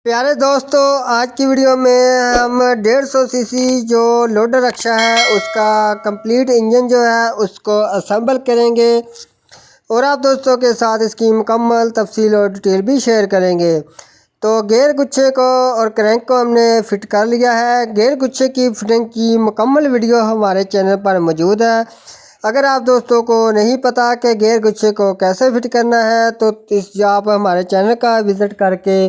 प्यारे दोस्तों, आज की वीडियो में हम 150 सीसी जो लोडर रक्षा है उसका कंप्लीट इंजन जो है उसको असेंबल करेंगे और आप दोस्तों के साथ इसकी मुकम्मल तफसील और डिटेल भी शेयर करेंगे। तो गेयर गुच्छे को और क्रैंक को हमने फ़िट कर लिया है। गेयर गुच्छे की फिटिंग की मुकम्मल वीडियो हमारे चैनल पर मौजूद है। अगर आप दोस्तों को नहीं पता कि गेयर गुच्छे को कैसे फिट करना है तो आप हमारे चैनल का विज़िट करके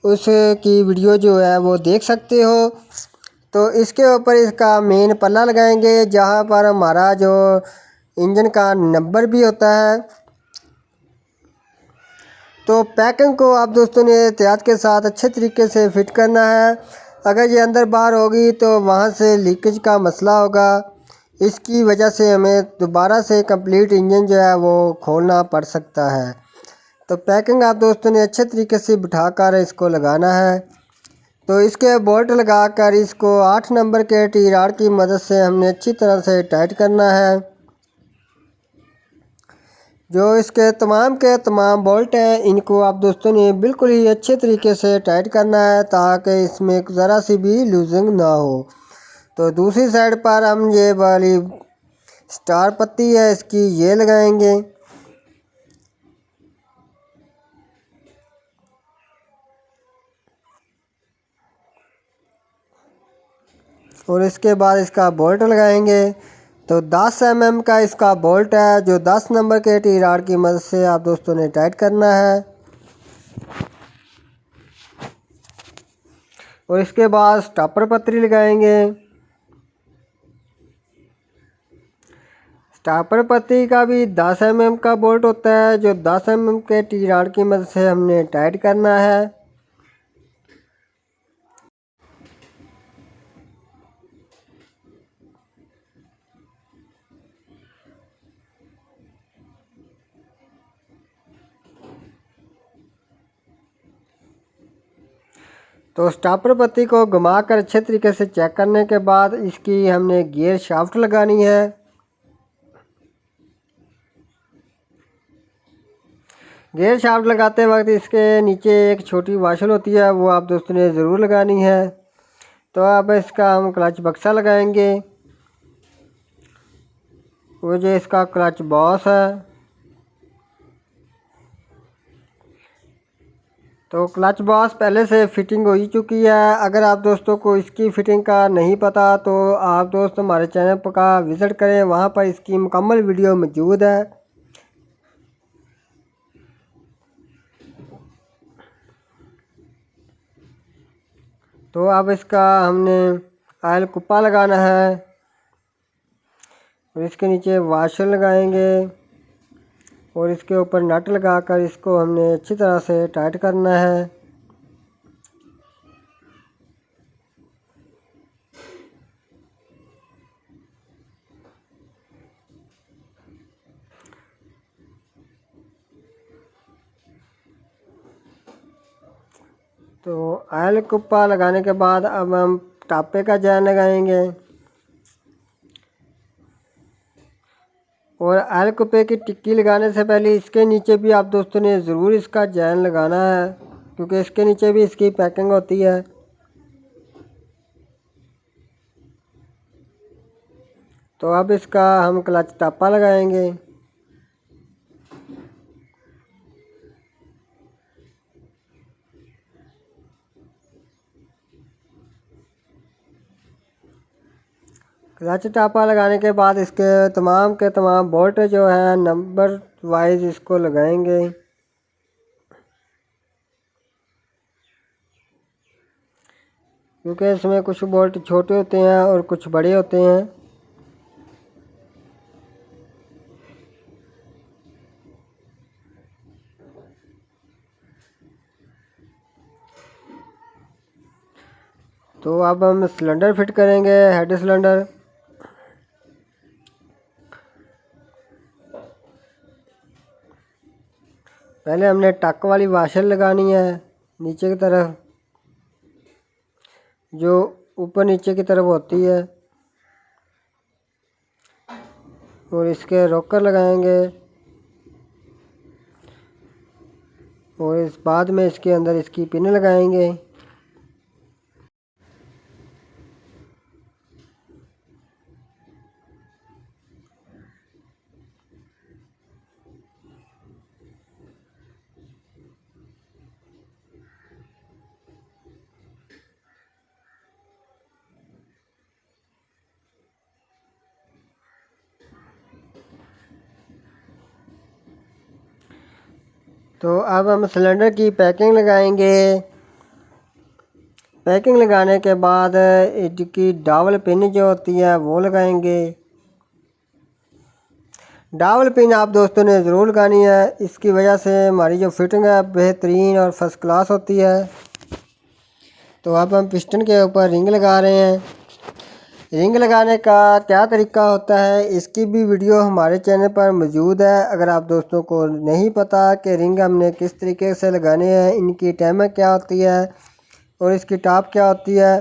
उसकी वीडियो जो है वो देख सकते हो। तो इसके ऊपर इसका मेन पल्ला लगाएंगे जहाँ पर हमारा जो इंजन का नंबर भी होता है। तो पैकिंग को आप दोस्तों ने एहतियात के साथ अच्छे तरीके से फिट करना है। अगर ये अंदर बाहर होगी तो वहाँ से लीकेज का मसला होगा। इसकी वजह से हमें दोबारा से कंप्लीट इंजन जो है वो खोलना पड़ सकता है। तो पैकिंग आप दोस्तों ने अच्छे तरीके से बिठाकर इसको लगाना है। तो इसके बोल्ट लगाकर इसको 8 नंबर के टी रॉड की मदद से हमने अच्छी तरह से टाइट करना है। जो इसके तमाम बोल्ट हैं इनको आप दोस्तों ने बिल्कुल ही अच्छे तरीके से टाइट करना है ताकि इसमें ज़रा सी भी लूजिंग ना हो। तो दूसरी साइड पर हम ये वाली स्टार पत्ती है इसकी ये लगाएंगे और इसके बाद इसका बोल्ट लगाएंगे। तो 10 mm का इसका बोल्ट है जो 10 नंबर के टी रॉड की मदद से आप दोस्तों ने टाइट करना है। और इसके बाद स्टॉपर पत्ती लगाएंगे। स्टॉपर पत्ती का भी 10 mm का बोल्ट होता है जो 10 mm के टी रॉड की मदद से हमने टाइट करना है। तो स्टॉपर पत्ती को घुमाकर अच्छे तरीके से चेक करने के बाद इसकी हमने गियर शाफ्ट लगानी है। गियर शाफ्ट लगाते वक्त इसके नीचे एक छोटी वाशल होती है वो आप दोस्तों ने ज़रूर लगानी है। तो अब इसका हम क्लच बक्सा लगाएंगे। वो जो इसका क्लच बॉस है। तो क्लच बॉस पहले से फिटिंग हो ही चुकी है। अगर आप दोस्तों को इसकी फ़िटिंग का नहीं पता तो आप दोस्त हमारे चैनल पर का विज़िट करें, वहाँ पर इसकी मुकम्मल वीडियो मौजूद है। तो अब इसका हमने ऑयल कुप्पा लगाना है और इसके नीचे वाशर लगाएंगे और इसके ऊपर नट लगाकर इसको हमने अच्छी तरह से टाइट करना है। तो ऑयल कुप्पा लगाने के बाद अब हम टापे का जैन लगाएंगे और ऑयल कुप्पे की टिक्की लगाने से पहले इसके नीचे भी आप दोस्तों ने ज़रूर इसका जैन लगाना है क्योंकि इसके नीचे भी इसकी पैकिंग होती है। तो अब इसका हम क्लच टापा लगाएंगे। क्लच टापा लगाने के बाद इसके तमाम बोल्ट जो है नंबर वाइज इसको लगाएंगे। क्योंकि इसमें कुछ बोल्ट छोटे होते हैं और कुछ बड़े होते हैं। तो अब हम सिलेंडर फिट करेंगे, हेड सिलेंडर। पहले हमने टक वाली वाशर लगानी है नीचे की तरफ जो ऊपर नीचे की तरफ होती है और इसके रोकर लगाएंगे और इस बाद में इसके अंदर इसकी पिन लगाएंगे। तो अब हम सिलेंडर की पैकिंग लगाएंगे। पैकिंग लगाने के बाद इसकी डाबल पिन जो होती है वो लगाएंगे। डाबल पिन आप दोस्तों ने ज़रूर लगानी है, इसकी वजह से हमारी जो फिटिंग है बेहतरीन और फर्स्ट क्लास होती है। तो अब हम पिस्टन के ऊपर रिंग लगा रहे हैं। रिंग लगाने का क्या तरीका होता है इसकी भी वीडियो हमारे चैनल पर मौजूद है। अगर आप दोस्तों को नहीं पता कि रिंग हमने किस तरीके से लगाने हैं, इनकी टाइमर क्या होती है और इसकी टॉप क्या होती है,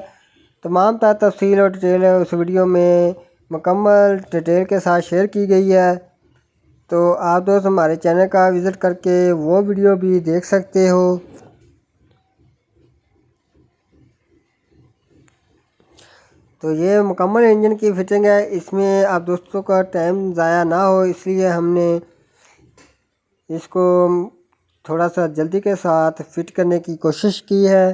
तमाम तफसील और डिटेल उस वीडियो में मुकम्मल डिटेल के साथ शेयर की गई है। तो आप दोस्त हमारे चैनल का विज़िट करके वो वीडियो भी देख सकते हो। तो ये मुकम्मल इंजन की फिटिंग है, इसमें आप दोस्तों का टाइम ज़ाया ना हो इसलिए हमने इसको थोड़ा सा जल्दी के साथ फिट करने की कोशिश की है।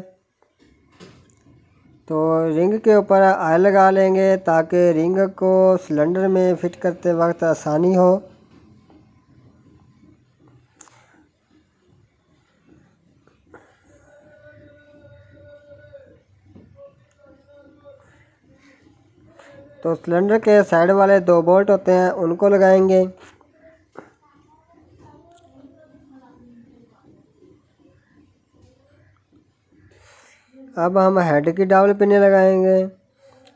तो रिंग के ऊपर ऑयल लगा लेंगे ताकि रिंग को सिलेंडर में फ़िट करते वक्त आसानी हो। तो सिलेंडर के साइड वाले 2 बोल्ट होते हैं उनको लगाएंगे। अब हम हेड की डबल पिन लगाएंगे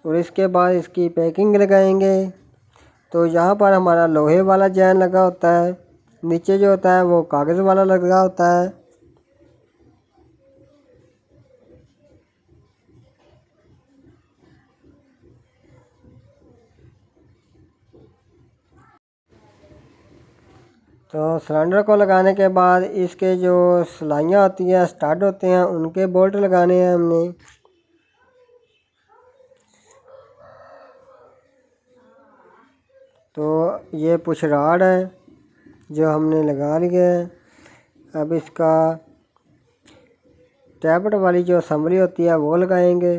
और इसके बाद इसकी पैकिंग लगाएंगे। तो यहाँ पर हमारा लोहे वाला जैन लगा होता है, नीचे जो होता है वो कागज़ वाला लगा होता है। तो सिलेंडर को लगाने के बाद इसके जो सिलाइयाँ होती हैं, स्टार्ट होते हैं, उनके बोल्ट लगाने हैं हमने। तो ये पुश रॉड है जो हमने लगा लिया है। अब इसका टैबलेट वाली जो असम्बली होती है वो लगाएंगे।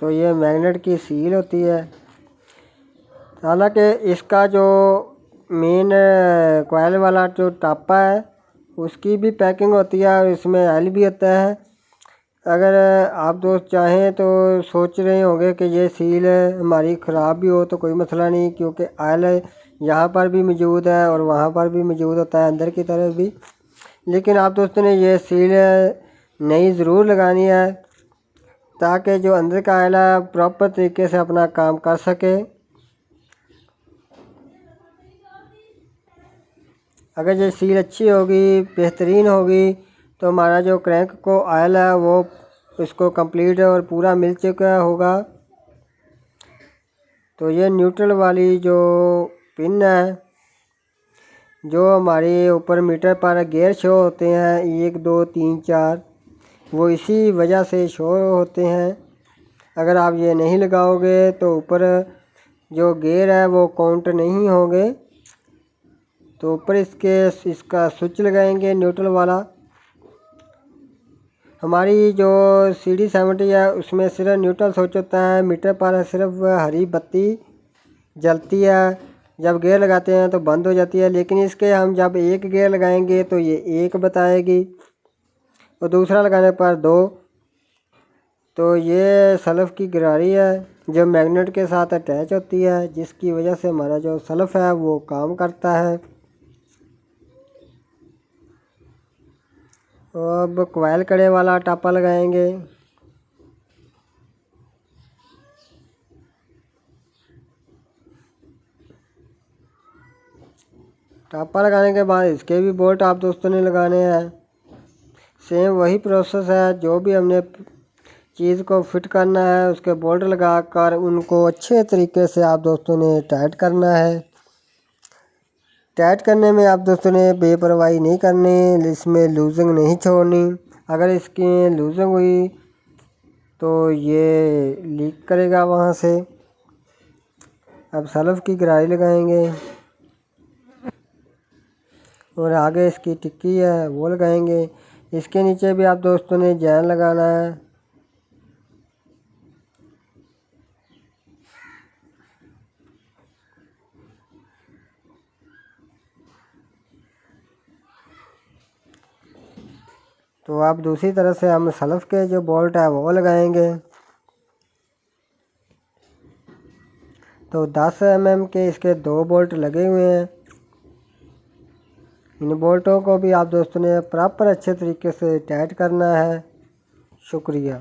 तो ये मैग्नेट की सील होती है। हालांकि इसका जो मेन कोयल वाला जो टापा है उसकी भी पैकिंग होती है और इसमें ऑयल भी होता है। अगर आप दोस्त चाहें तो सोच रहे होंगे कि ये सील हमारी ख़राब भी हो तो कोई मसला नहीं, क्योंकि ऑयल यहाँ पर भी मौजूद है और वहाँ पर भी मौजूद होता है, अंदर की तरफ भी। लेकिन आप दोस्तों ने ये सील नई ज़रूर लगानी है ताकि जो अंदर का ऑयल है प्रॉपर तरीके से अपना काम कर सके। अगर ये सील अच्छी होगी, बेहतरीन होगी, तो हमारा जो क्रैंक को ऑयल है वो इसको कंप्लीट और पूरा मिल चुका होगा। तो ये न्यूट्रल वाली जो पिन है, जो हमारे ऊपर मीटर पर गियर शो होते हैं 1 2 3 4, वो इसी वजह से शो होते हैं। अगर आप ये नहीं लगाओगे तो ऊपर जो गियर है वो काउंट नहीं होंगे। तो ऊपर इसका स्विच लगाएंगे न्यूट्रल वाला। हमारी जो CD70 है उसमें सिर्फ न्यूट्रल स्विच होता है, मीटर पर सिर्फ हरी बत्ती जलती है, जब गियर लगाते हैं तो बंद हो जाती है। लेकिन इसके हम जब एक गियर लगाएंगे तो ये 1 बताएगी और दूसरा लगाने पर 2। तो ये सल्फ की गरारी है जो मैग्नेट के साथ अटैच होती है, जिसकी वजह से हमारा जो सल्फ है वो काम करता है। और अब कोयल कड़े वाला टापा लगाएंगे। टापा लगाने के बाद इसके भी बोल्ट आप दोस्तों ने लगाने हैं। सेम वही प्रोसेस है जो भी हमने चीज़ को फिट करना है। उसके बोल्ट लगाकर उनको अच्छे तरीके से आप दोस्तों ने टाइट करना है। टाइट करने में आप दोस्तों ने बेपरवाही नहीं करनी, इसमें लूजिंग नहीं छोड़नी। अगर इसकी लूजिंग हुई तो ये लीक करेगा वहाँ से। अब सल्फ की गराई लगाएंगे और आगे इसकी टिक्की है वो लगाएंगे। इसके नीचे भी आप दोस्तों ने जैन लगाना है। तो आप दूसरी तरफ से हम सल्फ के जो बोल्ट है वो लगाएंगे। तो 10 mm के इसके 2 बोल्ट लगे हुए हैं। इन बोल्टों को भी आप दोस्तों ने प्रॉपर अच्छे तरीके से टाइट करना है। शुक्रिया।